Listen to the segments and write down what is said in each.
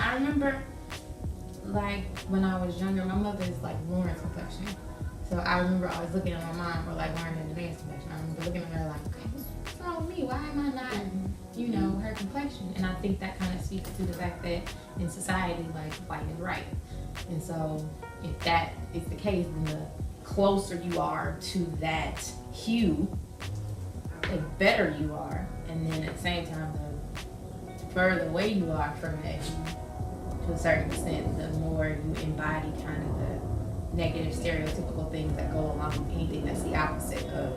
I remember, like, when I was younger, my mother is like Lauren's complexion. So I remember always looking at my mom, or like Lauren in advanced complexion. I remember looking at her like, okay, what's wrong with me? Why am I not, you know, her complexion? And I think that kind of speaks to the fact that in society, like, white is right. And so if that is the case, then the closer you are to that hue, the better you are. And then at the same time, the further away you are from that hue, to a certain extent, the more you embody kind of the negative stereotypical things that go along with anything that's the opposite of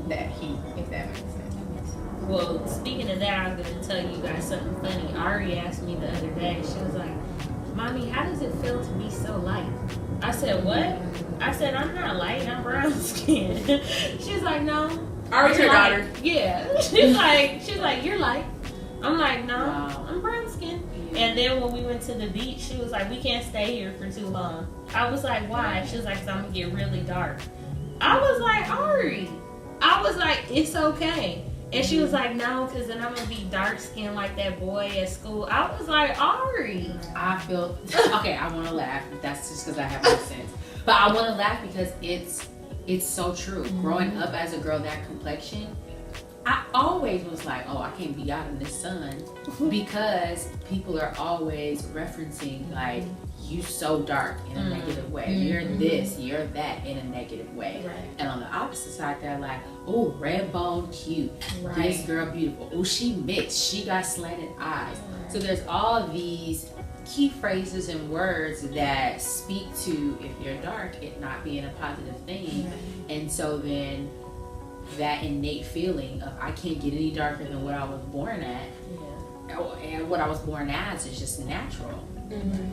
that hue, if that makes sense. Well, speaking of that, I'm going to tell you guys something funny. Ari asked me the other day, she was like, Mommy, how does it feel to be so light? I said, what? I said, I'm not light, I'm brown skinned. She's like, no. Ari's your daughter. Yeah. She's like, you're light. I'm like, no, wow. I'm brown skinned. And then when we went to the beach, she was like, we can't stay here for too long. I was like, why? She was like, 'cause I'm going to get really dark. I was like, Ari. I was like, it's okay. And she was like, no, because then I'm going to be dark skinned like that boy at school. I was like, Ari. I feel, okay, I want to laugh. That's just because I have no sense. But I want to laugh because it's so true. Growing up as a girl that complexion, I always was like, oh, I can't be out in the sun, because people are always referencing like, you so dark in a negative way. You're this, you're that in a negative way. Right. And on the opposite side, they're like, oh, red bone cute. Right. This girl beautiful. Oh, she mixed. She got slanted eyes. Right. So there's all these key phrases and words that speak to, if you're dark, it not being a positive thing. Right. And so then that innate feeling of I can't get any darker than what I was born at, and what I was born as is just natural.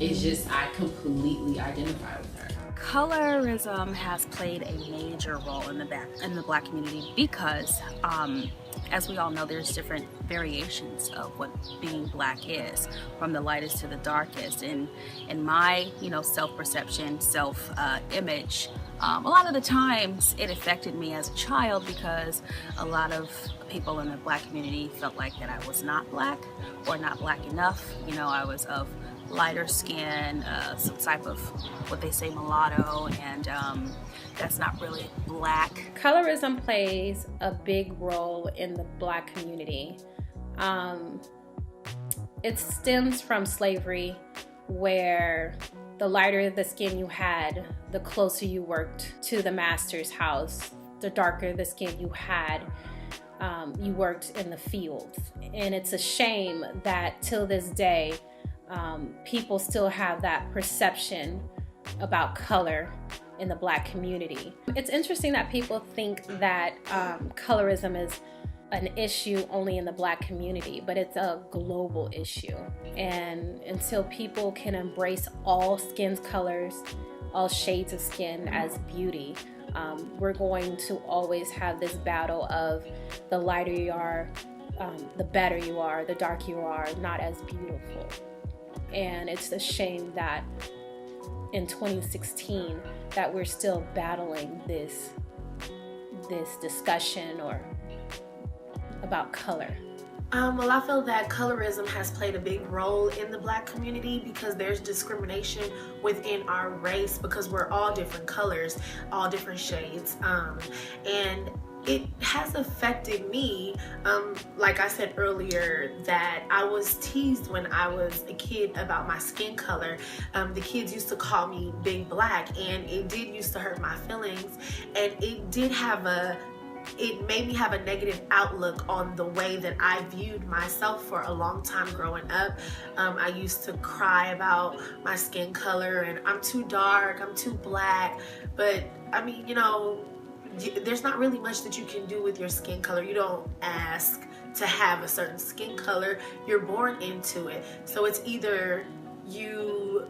It's just, I completely identify with her. Colorism has played a major role in the Black community because, as we all know, there's different variations of what being Black is, from the lightest to the darkest. And in my, self-perception, self-image, a lot of the times it affected me as a child because a lot of people in the Black community felt like that I was not Black or not Black enough. I was of lighter skin, some type of what they say mulatto, and that's not really Black. Colorism plays a big role in the Black community. It stems from slavery, where the lighter the skin you had, the closer you worked to the master's house. The darker the skin you had, you worked in the fields. And it's a shame that till this day, people still have that perception about color in the Black community. It's interesting that people think that colorism is an issue only in the Black community, but it's a global issue. And until people can embrace all skin colors, all shades of skin as beauty, we're going to always have this battle of the lighter you are, the better you are, the darker you are, not as beautiful. And it's a shame that in 2016 that we're still battling this discussion or about color. Well, I feel that colorism has played a big role in the Black community because there's discrimination within our race because we're all different colors, all different shades, and it has affected me. Like I said earlier, that I was teased when I was a kid about my skin color. The kids used to call me Big Black, and it did used to hurt my feelings, and it did have a it made me have a negative outlook on the way that I viewed myself for a long time growing up. I used to cry about my skin color and I'm too dark, I'm too black. But I mean, you know, there's not really much that you can do with your skin color. You don't ask to have a certain skin color. You're born into it. So it's either you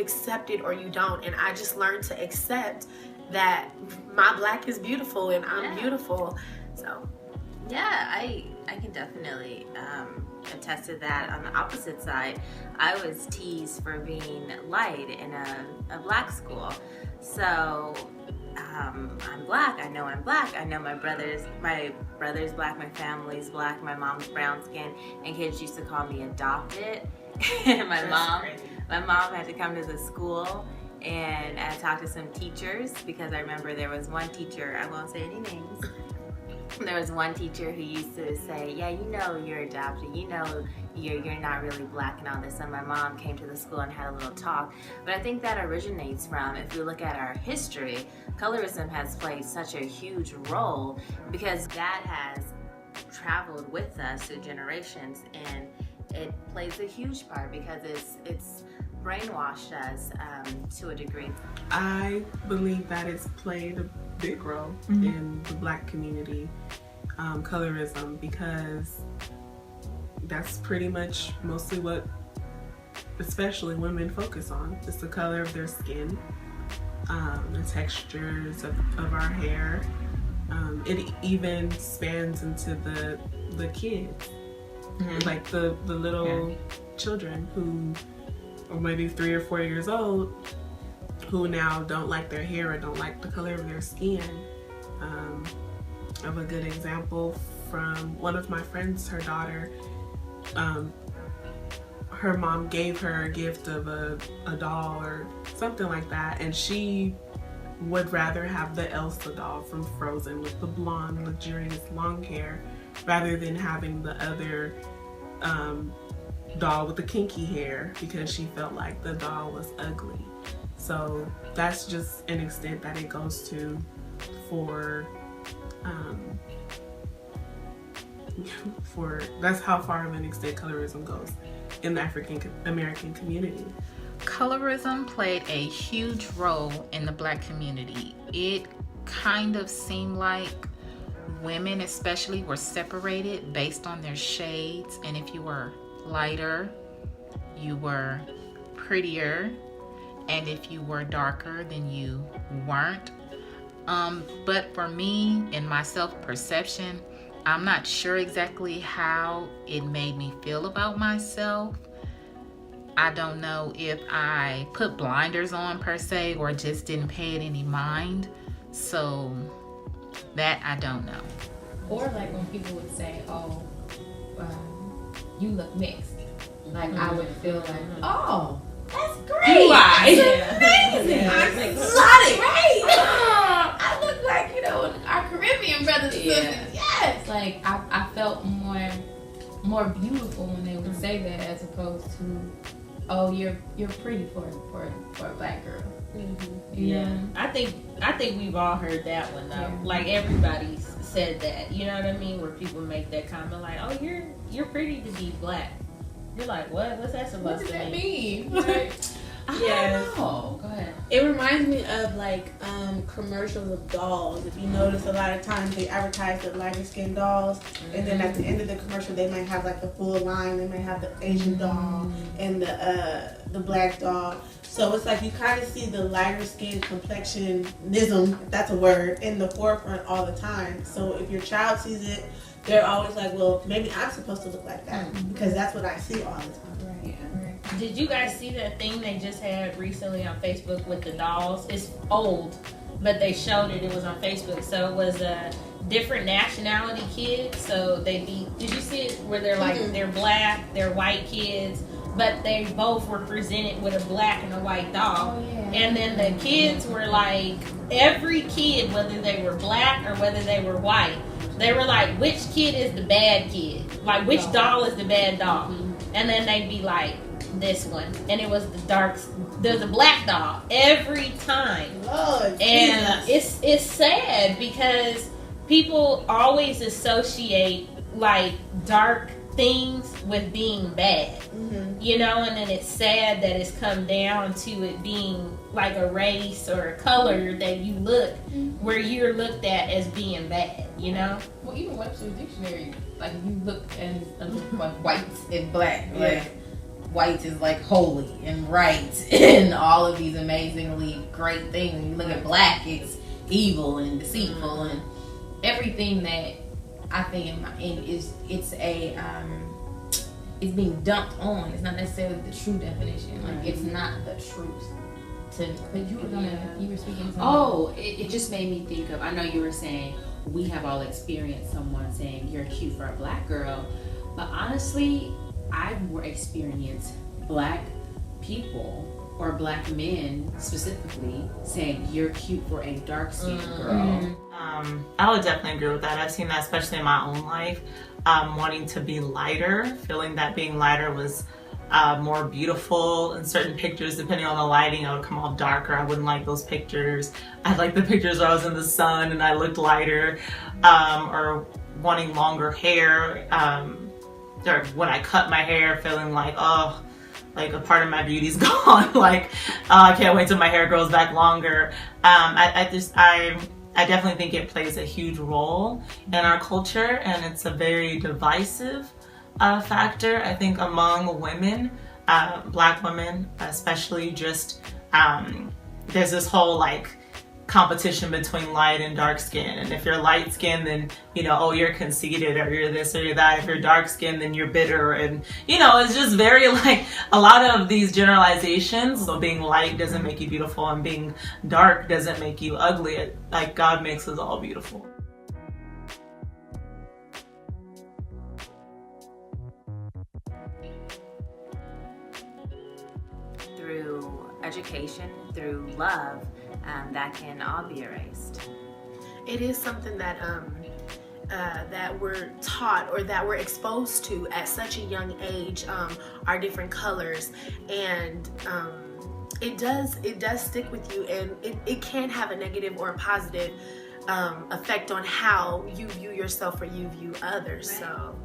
accept it or you don't. And I just learned to accept that my black is beautiful and I'm beautiful. So yeah, I can definitely attest to that. On the opposite side, I was teased for being light in a black school. So I'm black. I know I'm black. I know my brother's black, my family's black, my mom's brown skin, and kids used to call me adopted. And my mom had to come to the school and I talked to some teachers, because I remember there was one teacher, I won't say any names, there was one teacher who used to say, yeah, you know you're adopted, you know you're not really black and all this. And my mom came to the school and had a little talk. But I think that originates from, if we look at our history, colorism has played such a huge role, because that has traveled with us through generations, and it plays a huge part because it's brainwashed us to a degree. I believe that it's played a big role in the black community, colorism, because that's pretty much mostly what especially women focus on. It's the color of their skin, the textures of our hair. It even spans into the kids, like the little children who or maybe 3 or 4 years old, who now don't like their hair or don't like the color of their skin. I have a good example from one of my friends. Her daughter, her mom gave her a gift of a doll or something like that, and she would rather have the Elsa doll from Frozen with the blonde, luxurious long hair, rather than having the other doll with the kinky hair, because she felt like the doll was ugly. So that's just an extent that it goes to for that's how far of an extent colorism goes in the African American community. Colorism played a huge role in the black community. It kind of seemed like women especially were separated based on their shades, and if you were lighter, you were prettier, and if you were darker, then you weren't. But for me, in my self-perception, I'm not sure exactly how it made me feel about myself. I don't know if I put blinders on per se, or just didn't pay it any mind. So that I don't know. Or like when people would say, oh, you look mixed. Like I would feel like, oh, that's great. That's amazing. I love it. Right? I look like, you know, our Caribbean brothers and sisters. Yes. Like I felt more beautiful when they would say that, as opposed to, oh, you're pretty for a black girl. Yeah. I think we've all heard that one though. Yeah. Like everybody said that. You know what I mean? Where people make that comment like, oh, you're pretty to be black. You're like, what? What's that supposed to mean? Right? Yes. Oh, go ahead. It reminds me of like commercials of dolls. If you notice, a lot of times they advertise the lighter skinned dolls, and then at the end of the commercial they might have like a full line. They might have the Asian doll and the black doll. So it's like you kind of see the lighter skin complexionism, if that's a word, in the forefront all the time. So if your child sees it, they're always like, well, maybe I'm supposed to look like that, because that's what I see all the time. Right. Yeah. Did you guys see that thing they just had recently on Facebook with the dolls? It's old, but they showed it. It was on Facebook. So it was a different nationality kid. So did you see it where they're like, they're black, they're white kids, but they both were presented with a black and a white doll. Oh, yeah. And then the kids were like, every kid, whether they were black or whether they were white, they were like, which kid is the bad kid? Like, which doll is the bad doll? And then they'd be like, this one. And it was there's a black doll every time. Lord, and it's sad because people always associate like dark things with being bad, you know, and then it's sad that it's come down to it being like a race or a color that you look where you're looked at as being bad, you know. Well, even Webster's dictionary, like you look and like whites and black, like white is like holy and right and all of these amazingly great things. When you look at black, it's evil and deceitful and everything that I think it's being dumped on. It's not necessarily the true definition. Like it's not the truth. But you were speaking. It just made me think of. I know you were saying we have all experienced someone saying you're cute for a black girl, but honestly, I've more experienced black people or black men specifically saying you're cute for a dark-skinned girl. I would definitely agree with that. I've seen that especially in my own life, wanting to be lighter, feeling that being lighter was more beautiful. In certain pictures, depending on the lighting, I would come off darker. I wouldn't like those pictures. I like the pictures where I was in the sun and I looked lighter, or wanting longer hair, or when I cut my hair, feeling like, oh, like a part of my beauty's gone. Like, I can't wait till my hair grows back longer. I definitely think it plays a huge role in our culture, and it's a very divisive factor, I think, among women, black women especially. Just there's this whole like competition between light and dark skin, and if you're light skinned, then you're conceited, or you're this or you're that. If you're dark skinned, then you're bitter, and it's just very like a lot of these generalizations. So being light doesn't make you beautiful, and being dark doesn't make you ugly. Like God makes us all beautiful. Through education, through love, that can all be erased. It is something that that we're taught or that we're exposed to at such a young age, our different colors, and it does stick with you, and it can have a negative or a positive effect on how you view yourself or you view others. Right. So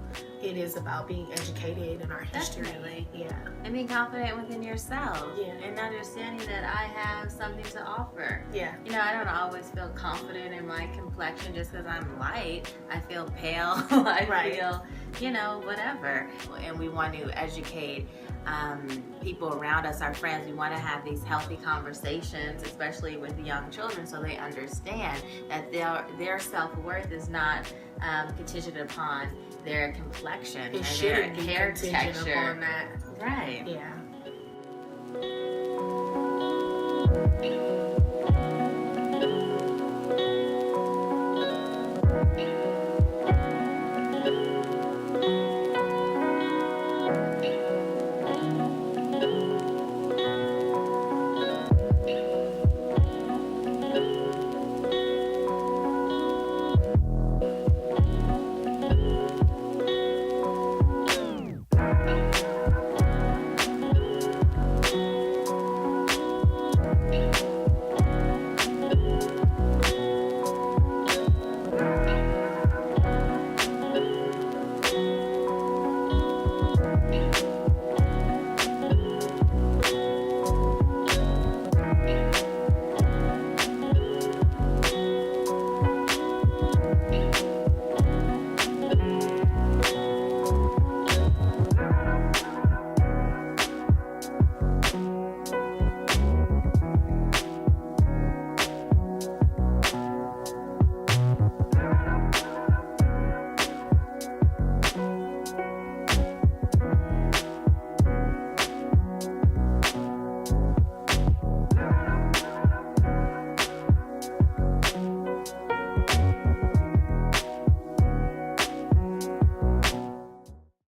it is about being educated in our history. Definitely. Yeah. And being confident within yourself. Yeah. And understanding that I have something to offer. Yeah. I don't always feel confident in my complexion just because I'm light. I feel pale. I feel, whatever. And we want to educate people around us, our friends. We want to have these healthy conversations, especially with young children, so they understand that their self-worth is not contingent upon their complexion and their hair texture. Upon that. Right. Yeah.